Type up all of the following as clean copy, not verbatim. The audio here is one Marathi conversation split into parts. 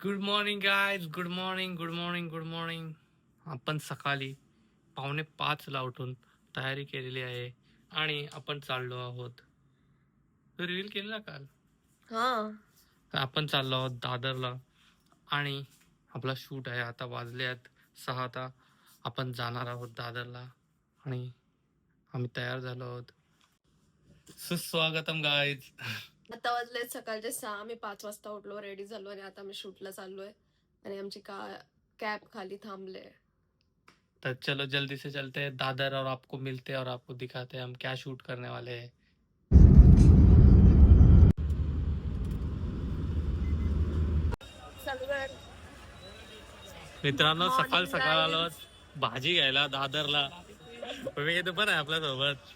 Good morning guys, good morning, good morning, good morning. आपण सकाळी 4:45ला उठून तयारी केलेली आहे आणि आपण चाललो आहोत. तो रील केलेला काल. तर आपण चाललो आहोत दादरला आणि आपला शूट आहे. आता वाजले आहेत 6. आता आपण जाणार आहोत दादरला आणि आम्ही तयार झालो आहोत. सुस्वागतम गायज. आता वाजले सकाळचे 6. आम्ही 5 वाजता उठलो, रेडी झालो आणि आता आम्ही शूटला चाललोय आणि आमची कॅब खाली थांबले. तो चलो जल्दी से चलते हैं दादर और आपको मिलते हैं और आपको दिखाते हैं हम क्या शूट करने वाले हैं. मित्रांनो, सकाळ सकाळ आलो भाजी घ्यायला दादरला. विवेक पण आहे आपल्या सोबत.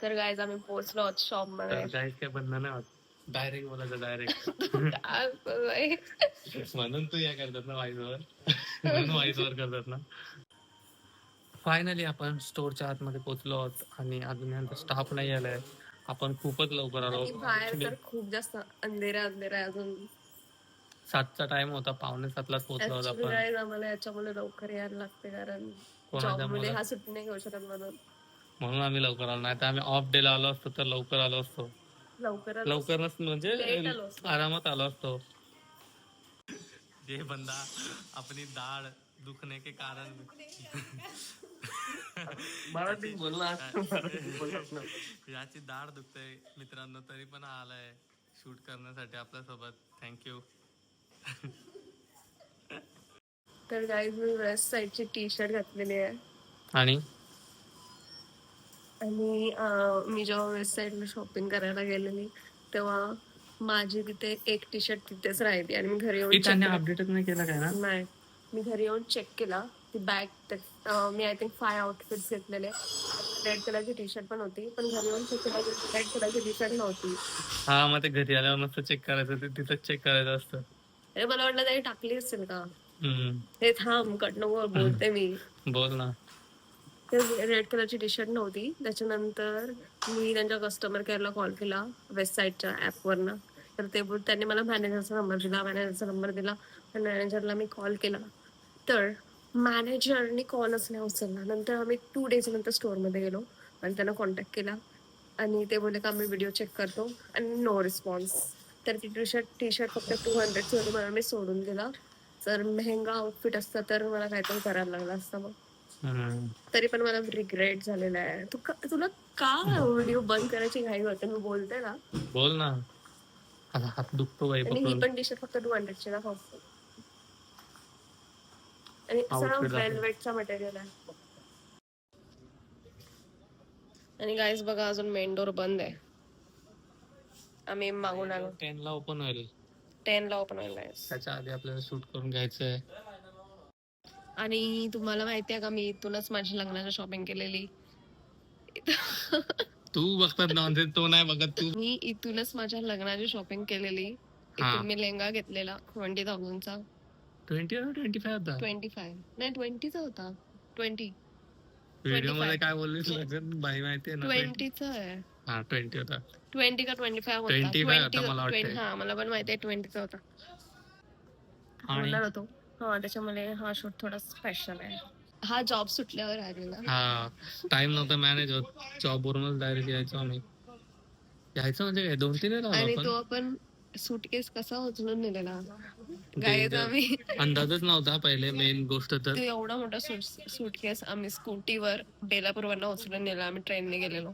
तर गाईज आम्ही पोहोचलो आहोत शॉप मध्ये. गाईज काय बंधन नाही होत, डायरेक्ट बोलायचं डायरेक्ट. म्हणून तू या करतात ना वाईजवर, म्हणून वाईजवर करतात ना. फायनली आपण स्टोरच्या आतमध्ये पोहोचलो आहोत आणि अजून स्टाफ नाही आलाय. आपण खूपच लवकर आलो. बाहेर तर खूप जास्त अंधेरा आहे अजून. 7चा टाइम होता, 6:45लाच पोहोचलो आहोत आपण. आम्हाला याच्यामुळे लवकर यायला लागते कारण जॉब मध्ये हा सुट्टी नाही घेऊ शकत म्हणून आम्ही लवकर आलो. नाही तर आम्ही ऑफ डे ला आलो असतो तर लवकर आलो असतो. लवकरच म्हणजे आरामात आलो असतो. ये बंदा अपनी दाढ़ दुखने के कारण मराठी बोलला. याची दाढ दुखते मित्रांनो, तरी पण आलाय शूट करण्यासाठी आपल्या सोबत. थँक्यू. तर गाईज मी वेस्ट साईडची टी शर्ट घातलेली आहे आणि मी जेव्हा वेस्ट साईडला शॉपिंग करायला गेलेली तेव्हा माझी तिथे एक टी शर्ट तिथेच राहिली आणि मी घरी येऊन अपडेटच नाही केला काय ना. नाही, मी घरी येऊन चेक केला ती bag. Me I think 5 outfits घेतलेले. रेड कलरची टी शर्ट पण होती, पण घरी येऊन चेक केला रेड कलरची टी शर्ट नव्हती. हा, मग ते घरी आल्यावर मस्त चेक करायचं, ते तिथंच चेक करायचं असतं. अरे मला वाटलं तरी टाकली असेल का. हे थांब, कडनं बोलते मी. बोल ना. रेड कलरची टी शर्ट नव्हती. त्याच्यानंतर मी त्यांच्या कस्टमर केअरला कॉल केला वेस्ट साईडच्या ॲपवरनं. तर त्यांनी मला मॅनेजरचा नंबर दिला. पण मॅनेजरला मी कॉल केला तर मॅनेजरनी कॉलच नाही उचलला. नंतर आम्ही 2 डेज नंतर स्टोअरमध्ये गेलो आणि त्यांना कॉन्टॅक्ट केला आणि ते बोलले का आम्ही व्हिडिओ चेक करतो आणि नो रिस्पॉन्स. तर ती टी शर्ट फक्त 200ची होती म्हणून मी सोडून दिला. जर मेहंगा आउटफिट असतं तर मला काहीतरी करायला लागलं असतं मग. तरी पण मला रिग्रेट झालेला आहे. तुला का व्हिडिओ बंद करायची घाई होते? मी बोलते ना. बोल ना. हात दुखतो बाई. आणि ही पण टी शर्ट फक्त 200ची ना फक्त. आणि सगळं वेलवेटचा मटेरियल आहे. आणि गाईज बघा, अजून मेन डोर बंद आहे. आम्ही मागून आलो. 10ला ओपन होईल. 10ला ओपन होईल. त्याच्या आधी आपल्याला शूट करून घ्यायचंय. आणि तुम्हाला माहितीये का, मी इथूनच माझी लग्नाची शॉपिंग केलेली. तू बघतात नॉनसेन्स, तो नाही बघत तू. मी इथूनच माझ्या लग्नाची शॉपिंग केलेली. इथून मी लेहंगा घेतलेला 20,000चा. 20 or 25 होता? 25 नाही 20चा होता. 20 व्हिडिओ मध्ये काय बोललीस बाई माहितीये ना. 20चा आहे. हा 20 होता. 20 का 25 होता. 25 होता मला वाटतं. हा मला पण माहितीये 20चा होता. बोलणार होतो. हा, त्याच्यामुळे हा शूट थोडा स्पेशल आहे. हा जॉब सुटल्यावर आलेला. हा, टाइम नव्हता मॅनेज होत. जॉब वरूनच डायरेक्ट यायचो आम्ही. यायचं म्हणजे काय 2-3 वेळा. आणि तो आपण सूटकेस कसा उचलून नेलेला गाईज. आम्ही अंदाजच नव्हता पहिले मेन गोष्ट तर. एवढा मोठा सूटकेस आम्ही स्कूटीवर बेलापूरवरनं उचलून नेला. आम्ही ट्रेनने गेलेलो.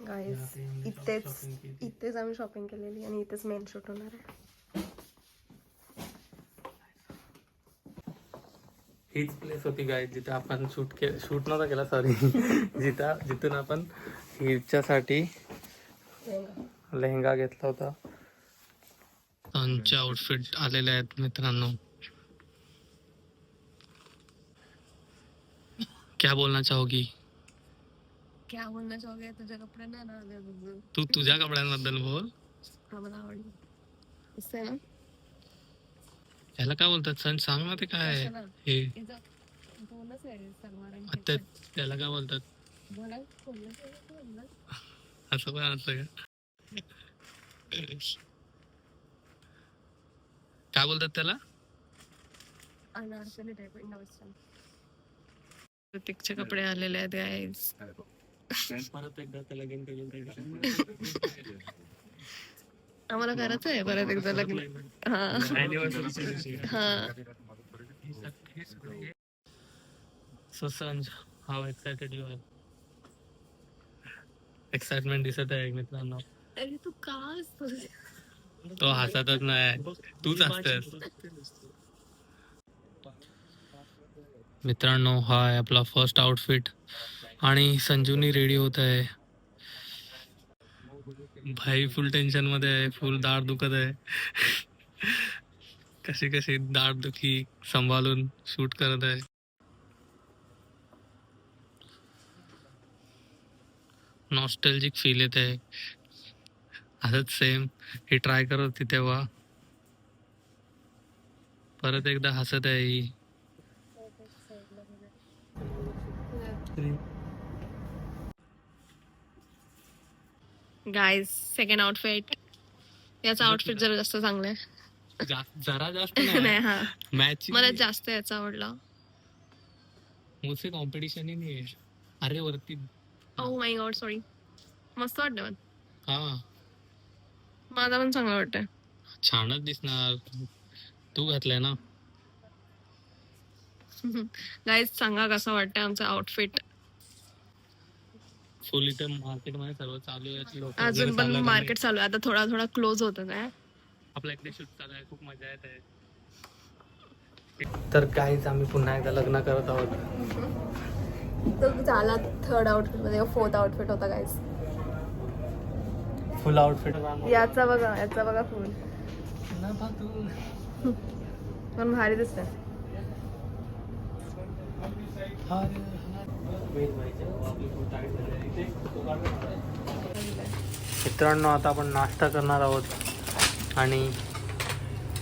गाईज इथेच आम्ही शॉपिंग केलेली आणि इथेच मेन शूट होणार आहे. हीच प्लेस होती गाईज जिथे आपण शूट नव्हता केला, सॉरी. जिथून आपण हिच्यासाठी लेहंगा घेतला होता. त्यांचे आउटफिट आलेले आहेत मित्रांनो. क्या बोलना चाहोगी? तुझ्या कपड्यांना. तू तुझ्या कपड्यांबद्दल बोल. मला आवडलं. याला काय बोलतात सण, सांग ना ते काय आहे हे. त्याला काय बोलतात? असं पण असतं का? काय बोलतात त्याला? प्रतीकचे कपडे आलेले आहेत गाईज. परत एकदा त्याला आम्हाला करायचं आहे परत एकदा लग्न. So Sanj, how excited you are? Excitement दिसत आहे मित्रांनो. अरे तू का असतोस? तो हसतच नाही, तूच असतेस. मित्रांनो, हा आहे आपला फर्स्ट आउटफिट आणि संजीवनी रेडी होत आहे. भाई फुल टेन्शन मध्ये आहे, फुल दाढ दुखत आहे. कशी कशी दाढ दुखी सांभाळून शूट करत आहे. नॉस्टॅल्जिक फील येत आहे. असंच सेम ही ट्राय करत होती तेव्हा. परत एकदा हसत आहे ही. Guys second outfit. याचा आउटफिट जरा जास्त चांगला आहे. जरा जास्त नाही हा मॅच मला जास्त याचा आवडला. मुझसे कॉम्पिटिशन ही नहीं है. अरे वरती ओ माय गॉड सॉरी. मस्त वाटतं पण. हा माझा पण चांगला वाटतंय. छानच दिसणार. तू घातलाय ना. गाईज सांगा कसं वाटतं आमचं आउटफिट. फुल इथं मार्केट मध्ये सर्व चालू आहे. लोक अजून पण मार्केट चालू आहे. आता थोडा थोडा क्लोज होत आहे. आपल्या इकडे शूट चालू आहे. खूप मजा येत आहे. तर काहीच आम्ही पुन्हा एकदा लग्न करत आहोत. तो झाला थर्ड आउटफिट मध्ये फोर्थ आउटफिट होता गाईज. फुल आउटफिट याचा बघा फुल पण भारी दिसतंय. मित्रांनो, आता आपण नाश्ता करणार आहोत आणि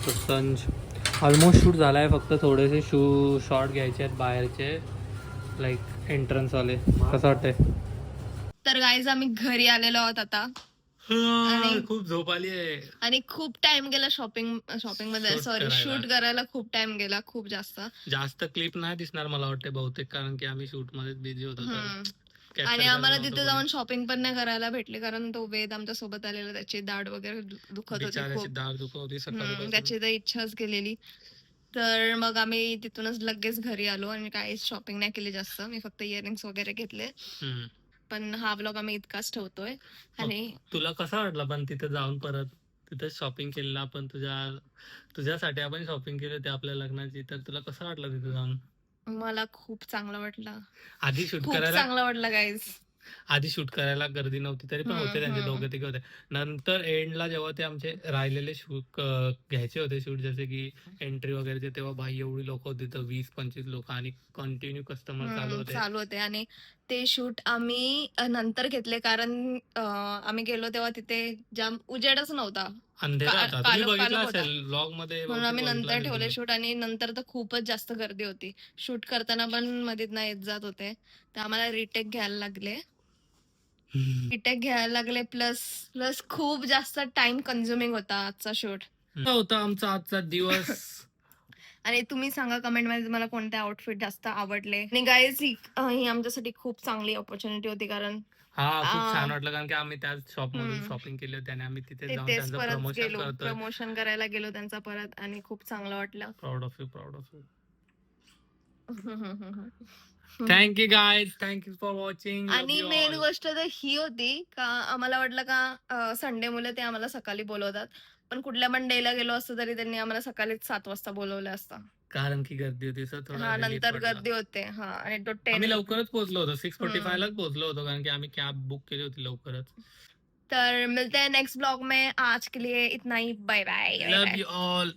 तो संज ऑलमोस्ट शूट झाला आहे. फक्त थोडेसे शॉर्ट घ्यायचे आहेत बाहेरचे, लाईक एंट्रन्स वाले. कसं वाटतंय? तर गाईज आम्ही घरी आलेलो आहोत आता. आणि- खूप झोप आली आहे. आणि खूप टाइम गेला शॉपिंग मध्ये Shoot सॉरी करायला. शूट करायला खूप टाइम गेला, खूप जास्त. क्लिप नाही दिसणार मला वाटते बहुतेक, कारण की आम्ही शूट मध्येच बिझी होतो. तर हम्म. capture आणि करायला आम्हाला नव्हतं तिथे कोणी. जाऊन शॉपिंग पण नाही करायला भेटली, कारण तो वेद आमच्या सोबत आलेला, त्याची दाढ वगैरे दुखत होती बिचाऱ्याची खूप. दाढ दुखत होती सकाळी. त्याची तर इच्छाच गेलेली. तर मग आम्ही तिथूनच लगेच घरी आलो आणि काहीच शॉपिंग नाही केली जास्त. मी फक्त इयरिंग्स वगैरे घेतले. पण हा ब्लॉग आम्ही इतकाच ठेवतोय. आणि तुला कसा वाटला पण तिथे जाऊन? परत तिथे शॉपिंग केलेला आपण, तुझ्यासाठी आपण शॉपिंग केली होती आपल्या लग्नाची. तर तुला कसं वाटलं तिथे जाऊन? मला खूप चांगलं वाटलं. आधी शूट खूप करायला चांगलं वाटलं गाईज. गर्दी नव्हती तरी पण होते त्यांचे दोघे तिघे होते. नंतर एंडला जेव्हा ते आमचे राहिलेले शूट घ्यायचे होते शूट, जसे की एंट्री वगैरेचे, तेव्हा भाई एवढी लोक होती, तर 20-25 लोक आणि कंटिन्यू कस्टमर चालू होते. आणि ते शूट आम्ही नंतर घेतले, कारण आम्ही गेलो तेव्हा तिथे जाम उजेडच नव्हता, अंधेरा होता. तुम्ही काळोख बघितलं होता. असेल व्लॉग मध्ये, म्हणून आम्ही बहुतेक नंतर बघितलं ठेवले असेल शूट. आणि नंतर तर खूपच जास्त गर्दी होती. शूट करताना पण मध्ये नाही येत जात होते, तर आम्हाला रिटेक घ्यायला लागले. प्लस खूप जास्त टाइम कन्झ्युमिंग होता आजचा शूट. होता आमचा आजचा दिवस. आणि तुम्ही सांगा कमेंट मध्ये तुम्हाला कोणते आउटफिट जास्त आवडले. आणि गाईज ही आमच्यासाठी खूप चांगली ऑपॉर्च्युनिटी होती, कारण खूप छान वाटलं, कारण की आम्ही त्याच शॉप मधून शॉपिंग केली होती आणि आम्ही तिथे जाऊन तिथेच त्यांचं परत प्रमोशन गेलो, करतोय. प्रमोशन करायला गेलो त्यांचा परत, आणि खूप चांगलं वाटलं. Proud of you. Thank you guys, thank you for watching. आणि मेन गोष्ट तर ही होती का आम्हाला वाटलं का संडे मुले ते आम्हाला सकाळी बोलवतात, पण कुठल्या पण डेला गेलो असतो तरी त्यांनी आम्हाला सकाळीच 7 वाजता बोलवलं असतं, कारण की गर्दी होती. सर थोडा नंतर गर्दी होते. आणि तो 10 आम्ही लवकरच पोहोचलो होतो, 6:45 लाच पोहोचलो होतो, कारण की आम्ही कॅब बुक केली होती लवकरच. तर मिलते हैं नेक्स्ट ब्लॉग में. आज के लिए इतना ही. Bye bye. Love you all.